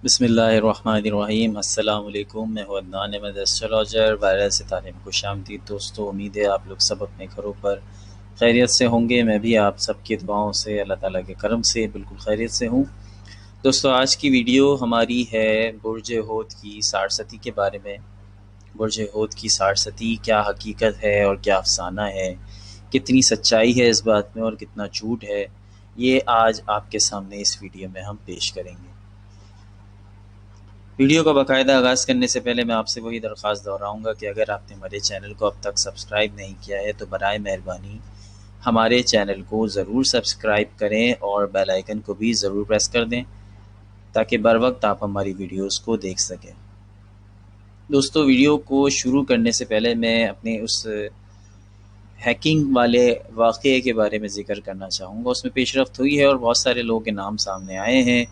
بسم اللہ الرحمن الرحیم۔ السلام علیکم، میں ہوں عدنان احمد ایسٹرولوجر۔ وائرل ستارے میں خوش آمدید دوستو۔ امید ہے آپ لوگ سب اپنے گھروں پر خیریت سے ہوں گے۔ میں بھی آپ سب کی دعاؤں سے، اللہ تعالیٰ کے کرم سے بالکل خیریت سے ہوں۔ دوستو آج کی ویڈیو ہماری ہے برج حوت کی 60 کے بارے میں۔ برج حوت کی 60 کیا حقیقت ہے اور کیا افسانہ ہے، کتنی سچائی ہے اس بات میں اور کتنا جھوٹ ہے، یہ آج آپ کے سامنے اس ویڈیو میں ہم پیش کریں گے۔ ویڈیو کا باقاعدہ آغاز کرنے سے پہلے میں آپ سے وہی درخواست دہراؤں گا کہ اگر آپ نے ہمارے چینل کو اب تک سبسکرائب نہیں کیا ہے تو برائے مہربانی ہمارے چینل کو ضرور سبسکرائب کریں اور بیل آئیکن کو بھی ضرور پریس کر دیں تاکہ بر وقت آپ ہماری ویڈیوز کو دیکھ سکیں۔ دوستو ویڈیو کو شروع کرنے سے پہلے میں اپنے اس ہیکنگ والے واقعے کے بارے میں ذکر کرنا چاہوں گا۔ اس میں پیش رفت ہوئی ہے اور بہت سارے لوگوں کے نام سامنے آئے ہیں،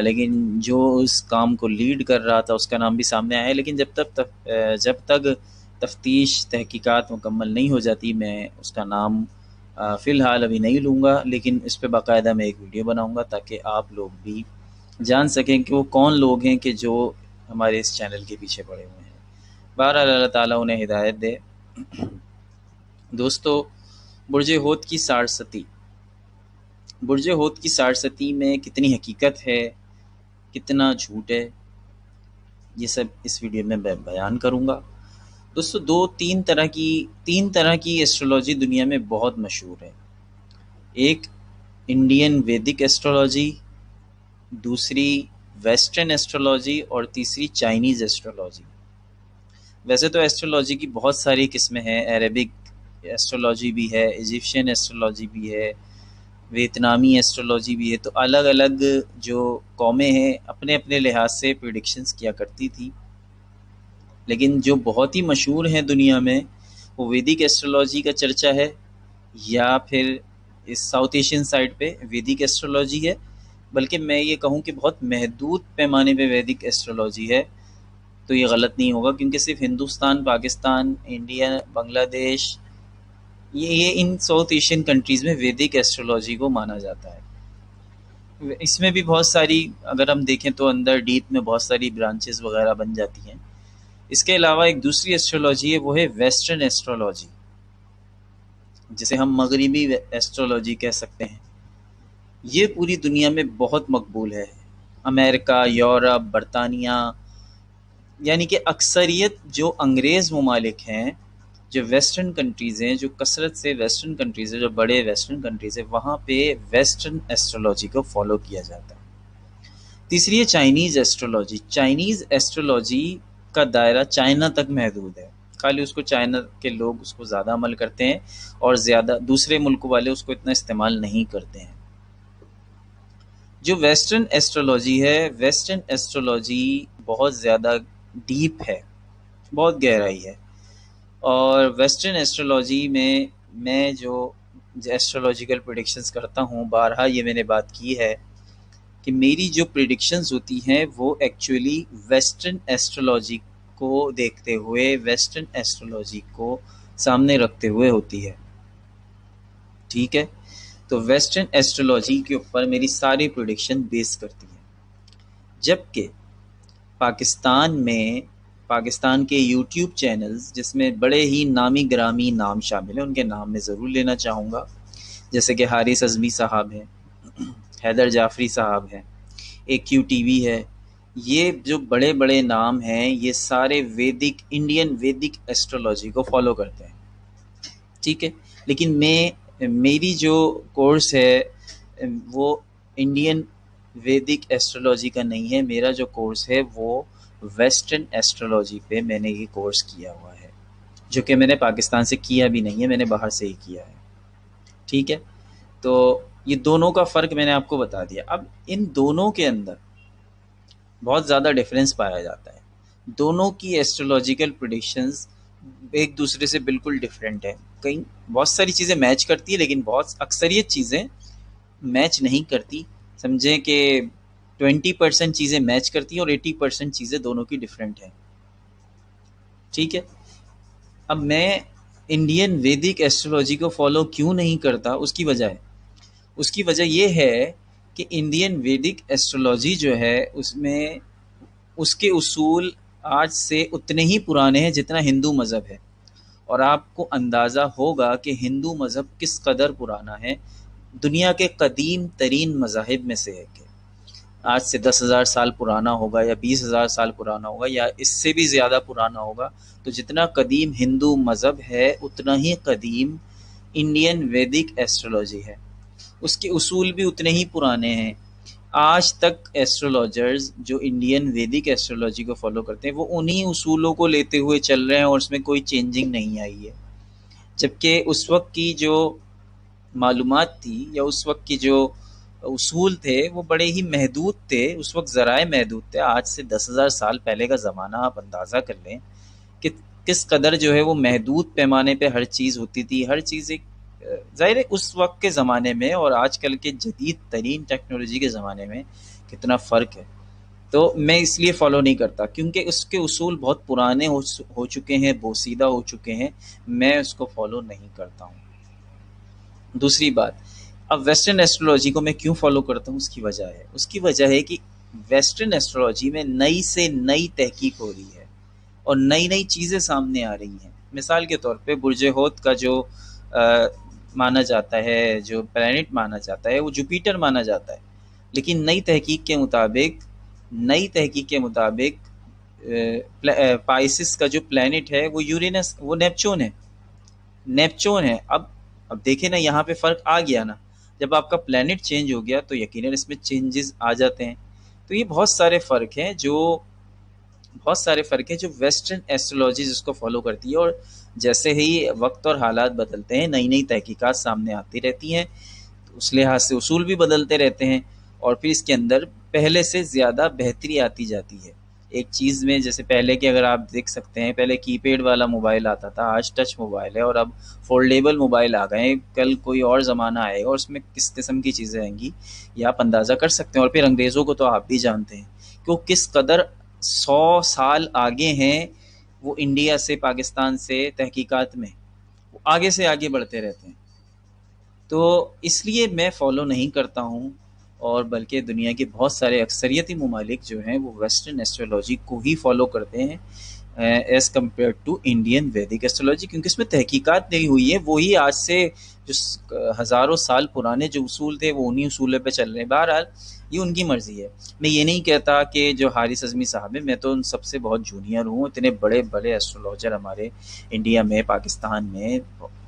لیکن جو اس کام کو لیڈ کر رہا تھا اس کا نام بھی سامنے آیا ہے، لیکن جب تک تفتیش تحقیقات مکمل نہیں ہو جاتی میں اس کا نام فی الحال ابھی نہیں لوں گا، لیکن اس پہ باقاعدہ میں ایک ویڈیو بناؤں گا تاکہ آپ لوگ بھی جان سکیں کہ وہ کون لوگ ہیں کہ جو ہمارے اس چینل کے پیچھے پڑے ہوئے ہیں۔ بہرحال اللہ تعالیٰ انہیں ہدایت دے۔ دوستو برج حوت کی 60، برج حوت کی 60 میں کتنی حقیقت ہے، کتنا جھوٹ ہے، یہ سب اس ویڈیو میں بیان کروں گا۔ دوستو تین طرح کی ایسٹرولوجی دنیا میں بہت مشہور ہے۔ ایک انڈین ویدک ایسٹرولوجی، دوسری ویسٹرن ایسٹرولوجی اور تیسری چائنیز ایسٹرولوجی۔ ویسے تو ایسٹرولوجی کی بہت ساری قسمیں ہیں، عربک ایسٹرولوجی بھی ہے، ایجپشین ایسٹرولوجی بھی ہے، ویتنامی ایسٹرولوجی بھی ہے۔ تو الگ الگ جو قومیں ہیں اپنے اپنے لحاظ سے پریڈکشنز کیا کرتی تھی، لیکن جو بہت ہی مشہور ہیں دنیا میں وہ ویدک ایسٹرولوجی کا چرچا ہے، یا پھر اس ساؤتھ ایشین سائڈ پہ ویدک ایسٹرولوجی ہے، بلکہ میں یہ کہوں کہ بہت محدود پیمانے پہ ویدک ایسٹرولوجی ہے تو یہ غلط نہیں ہوگا، کیونکہ صرف ہندوستان، پاکستان، انڈیا، بنگلہ دیش، یہ ان ساؤتھ ایشین کنٹریز میں ویدک ایسٹرولوجی کو مانا جاتا ہے۔ اس میں بھی بہت ساری، اگر ہم دیکھیں تو اندر ڈیپ میں بہت ساری برانچز وغیرہ بن جاتی ہیں۔ اس کے علاوہ ایک دوسری ایسٹرولوجی ہے، وہ ہے ویسٹرن ایسٹرولوجی، جسے ہم مغربی ایسٹرولوجی کہہ سکتے ہیں۔ یہ پوری دنیا میں بہت مقبول ہے۔ امریکہ، یورپ، برطانیہ، یعنی کہ اکثریت جو انگریز ممالک ہیں، جو ویسٹرن کنٹریز ہیں، جو کثرت سے ویسٹرن کنٹریز ہیں، جو بڑے ویسٹرن کنٹریز ہیں، وہاں پہ ویسٹرن ایسٹرولوجی کو فالو کیا جاتا ہے۔ تیسری ہے چائنیز ایسٹرولوجی۔ چائنیز ایسٹرولوجی کا دائرہ چائنا تک محدود ہے، خالی اس کو چائنا کے لوگ اس کو زیادہ عمل کرتے ہیں اور زیادہ دوسرے ملک والے اس کو اتنا استعمال نہیں کرتے ہیں۔ جو ویسٹرن ایسٹرولوجی ہے، ویسٹرن ایسٹرولوجی بہت زیادہ ڈیپ ہے، بہت گہرائی ہے، اور ویسٹرن ایسٹرولوجی میں جو ایسٹرولوجیکل پریڈکشنز کرتا ہوں، بارہا یہ میں نے بات کی ہے کہ میری جو پریڈکشنز ہوتی ہیں وہ ایکچولی ویسٹرن ایسٹرولوجی کو دیکھتے ہوئے، ویسٹرن ایسٹرولوجی کو سامنے رکھتے ہوئے ہوتی ہے، ٹھیک ہے؟ تو ویسٹرن ایسٹرولوجی کے اوپر میری ساری پریڈکشن بیس کرتی ہے، جبکہ پاکستان کے یوٹیوب چینلز جس میں بڑے ہی نامی گرامی نام شامل ہیں، ان کے نام میں ضرور لینا چاہوں گا، جیسے کہ حارث اعظمی صاحب ہیں، حیدر جعفری صاحب ہیں، AQTV ہے، یہ جو بڑے بڑے نام ہیں یہ سارے انڈین ویدک ایسٹرولوجی کو فالو کرتے ہیں، ٹھیک ہے؟ لیکن میری جو کورس ہے وہ انڈین ویدک ایسٹرولوجی کا نہیں ہے، میرا جو کورس ہے وہ ویسٹرن ایسٹرولوجی پہ میں نے یہ کورس کیا ہوا ہے، جو کہ میں نے پاکستان سے کیا بھی نہیں ہے، میں نے باہر سے ہی کیا ہے، ٹھیک ہے؟ تو یہ دونوں کا فرق میں نے آپ کو بتا دیا۔ اب ان دونوں کے اندر بہت زیادہ ڈفرینس پایا جاتا ہے، دونوں کی ایسٹرولوجیکل پریڈکشنز ایک دوسرے سے بالکل ڈفرینٹ ہے، کہیں بہت ساری چیزیں میچ کرتی ہیں لیکن بہت اکثریت چیزیں میچ نہیں کرتی، سمجھیں کہ 20% چیزیں میچ کرتی ہیں اور 80% چیزیں دونوں کی ڈفرینٹ ہیں، ٹھیک ہے؟ اب میں انڈین ویدک ایسٹرولوجی کو فالو کیوں نہیں کرتا، اس کی وجہ یہ ہے کہ انڈین ویدک ایسٹرولوجی جو ہے اس میں اس کے اصول آج سے اتنے ہی پرانے ہیں جتنا ہندو مذہب ہے، اور آپ کو اندازہ ہوگا کہ ہندو مذہب کس قدر پرانا ہے، دنیا کے قدیم ترین مذاہب میں سے ایک ہے، آج سے 10,000 سال پرانا ہوگا یا 20,000 سال پرانا ہوگا یا اس سے بھی زیادہ پرانا ہوگا۔ تو جتنا قدیم ہندو مذہب ہے اتنا ہی قدیم انڈین ویدک ایسٹرولوجی ہے، اس کے اصول بھی اتنے ہی پرانے ہیں۔ آج تک ایسٹرولوجرز جو انڈین ویدک ایسٹرولوجی کو فالو کرتے ہیں وہ انہی اصولوں کو لیتے ہوئے چل رہے ہیں، اور اس میں کوئی چینجنگ نہیں آئی ہے، جبکہ اس وقت کی جو معلومات تھی یا اس وقت کی جو اصول تھے وہ بڑے ہی محدود تھے، اس وقت ذرائع محدود تھے۔ آج سے 10,000 سال پہلے کا زمانہ آپ اندازہ کر لیں کہ کس قدر جو ہے وہ محدود پیمانے پہ ہر چیز ہوتی تھی، ہر چیز ایک ظاہر ہے اس وقت کے زمانے میں اور آج کل کے جدید ترین ٹیکنالوجی کے زمانے میں کتنا فرق ہے۔ تو میں اس لیے فالو نہیں کرتا کیونکہ اس کے اصول بہت پرانے ہو چکے ہیں، بوسیدہ ہو چکے ہیں، میں اس کو فالو نہیں کرتا ہوں۔ دوسری بات، اب ویسٹرن ایسٹرولوجی کو میں کیوں فالو کرتا ہوں، اس کی وجہ ہے کہ ویسٹرن ایسٹرولوجی میں نئی سے نئی تحقیق ہو رہی ہے اور نئی نئی چیزیں سامنے آ رہی ہیں۔ مثال کے طور پہ برج ہوت کا جو مانا جاتا ہے، جو پلانٹ مانا جاتا ہے وہ جوپیٹر مانا جاتا ہے، لیکن نئی تحقیق کے مطابق پائسس کا جو پلانٹ ہے وہ یورینس، وہ نیپچون ہے۔ اب دیکھیں نا، یہاں پہ فرق آ گیا نا، جب آپ کا پلانٹ چینج ہو گیا تو یقیناً اس میں چینجز آ جاتے ہیں۔ تو یہ بہت سارے فرق ہیں جو ویسٹرن ایسٹرولوجی جس کو فالو کرتی ہے، اور جیسے ہی وقت اور حالات بدلتے ہیں نئی نئی تحقیقات سامنے آتی رہتی ہیں، تو اس لحاظ سے اصول بھی بدلتے رہتے ہیں، اور پھر اس کے اندر پہلے سے زیادہ بہتری آتی جاتی ہے ایک چیز میں۔ جیسے پہلے کے اگر آپ دیکھ سکتے ہیں، پہلے کی پیڈ والا موبائل آتا تھا، آج ٹچ موبائل ہے، اور اب فولڈیبل موبائل آ گئے ہیں، کل کوئی اور زمانہ آئے گا اور اس میں کس قسم کی چیزیں آئیں گی یہ آپ اندازہ کر سکتے ہیں۔ اور پھر انگریزوں کو تو آپ بھی جانتے ہیں کہ وہ کس قدر 100 سال آگے ہیں، وہ انڈیا سے، پاکستان سے تحقیقات میں وہ آگے سے آگے بڑھتے رہتے ہیں۔ تو اس لیے میں فالو نہیں کرتا ہوں، اور بلکہ دنیا کے بہت سارے اکثریتی ممالک جو ہیں وہ ویسٹرن ایسٹرولوجی کو ہی فالو کرتے ہیں as compare to Indian Vedic astrology, کیونکہ اس میں تحقیقات نہیں ہوئی ہے، وہی آج سے جو ہزاروں سال پرانے جو اصول تھے وہ انہی اصولوں پہ چل رہے ہیں۔ بہرحال یہ ان کی مرضی ہے، میں یہ نہیں کہتا کہ جو حارث اعظمی صاحب ہیں، میں تو ان سب سے بہت جونیئر ہوں، اتنے بڑے بڑے ایسٹرولوجر ہمارے انڈیا میں، پاکستان میں،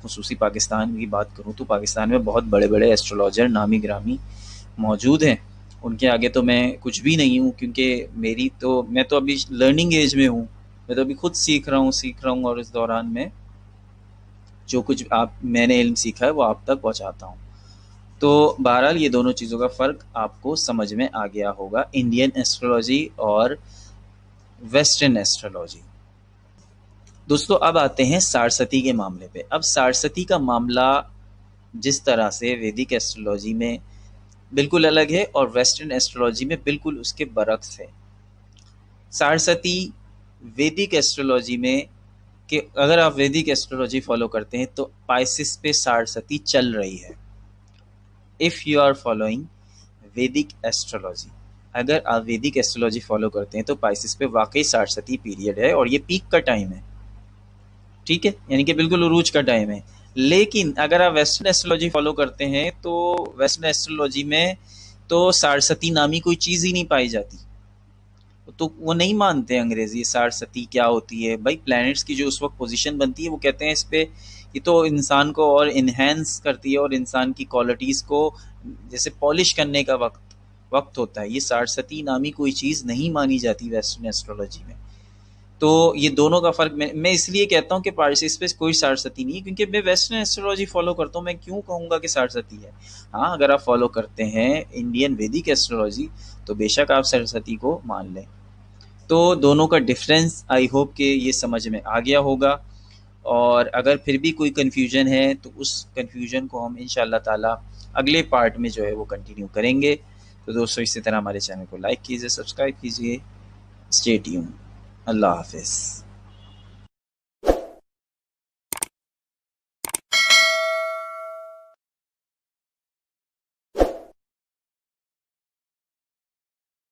خصوصی پاکستان کی بات کروں تو پاکستان میں بہت بڑے بڑے ایسٹرولوجر نامی گرامی موجود ہیں، ان کے آگے تو میں کچھ بھی نہیں ہوں، کیونکہ میں تو ابھی لرننگ ایج میں ہوں، میں تو ابھی خود سیکھ رہا ہوں، اور اس دوران میں جو کچھ میں نے علم سیکھا ہے وہ آپ تک پہنچاتا ہوں۔ تو بہرحال یہ دونوں چیزوں کا فرق آپ کو سمجھ میں آ گیا ہوگا، انڈین ایسٹرولوجی اور ویسٹرن ایسٹرولوجی۔ دوستو اب آتے ہیں سارستی کے معاملے پہ۔ اب سارستی کا معاملہ جس طرح سے ویدک ایسٹرولوجی میں بالکل الگ ہے اور ویسٹرن ایسٹرولوجی میں بالکل اس کے برعکس ہے۔ سارستی ویدک ایسٹرولوجی میں، کہ اگر آپ ویدک ایسٹرولوجی فالو کرتے ہیں تو پائسس پہ سارستی چل رہی ہے۔ If you are following Vedic astrology, اگر آپ ویدک ایسٹرولوجی فالو کرتے ہیں تو پائسس پہ واقعی سارستی پیریڈ ہے، اور یہ پیک کا ٹائم ہے، ٹھیک ہے، یعنی کہ بالکل عروج کا ٹائم ہے۔ لیکن اگر آپ ویسٹرن ایسٹرولوجی فالو کرتے ہیں تو ویسٹرن ایسٹرولوجی میں تو سارستی نامی کوئی چیز ہی نہیں پائی جاتی، تو وہ نہیں مانتے انگریزی سارستی کیا ہوتی ہے۔ بھائی پلانٹس کی جو اس وقت پوزیشن بنتی ہے وہ کہتے ہیں اس پہ یہ تو انسان کو اور انہینس کرتی ہے، اور انسان کی کوالٹیز کو جیسے پالش کرنے کا وقت ہوتا ہے، یہ سارستی نامی کوئی چیز نہیں مانی جاتی ویسٹرن ایسٹرولوجی میں۔ تو یہ دونوں کا فرق میں اس لیے کہتا ہوں کہ پارسس پہ کوئی سارستی نہیں ہے، کیونکہ میں ویسٹرن ایسٹرولوجی فالو کرتا ہوں، میں کیوں کہوں گا کہ سارستی ہے۔ ہاں اگر آپ فالو کرتے ہیں انڈین ویدک ایسٹرولوجی تو بے شک آپ سارستی کو مان لیں۔ تو دونوں کا ڈفرینس آئی ہوپ کہ یہ سمجھ میں آ گیا ہوگا، اور اگر پھر بھی کوئی کنفیوژن ہے تو اس کنفیوژن کو ہم انشاءاللہ تعالی اگلے پارٹ میں جو ہے وہ کنٹینیو کریں گے۔ تو دوستو اسی طرح ہمارے چینل کو لائک کیجئے، سبسکرائب کیجئے، اسٹے ٹیون، اللہ حافظ۔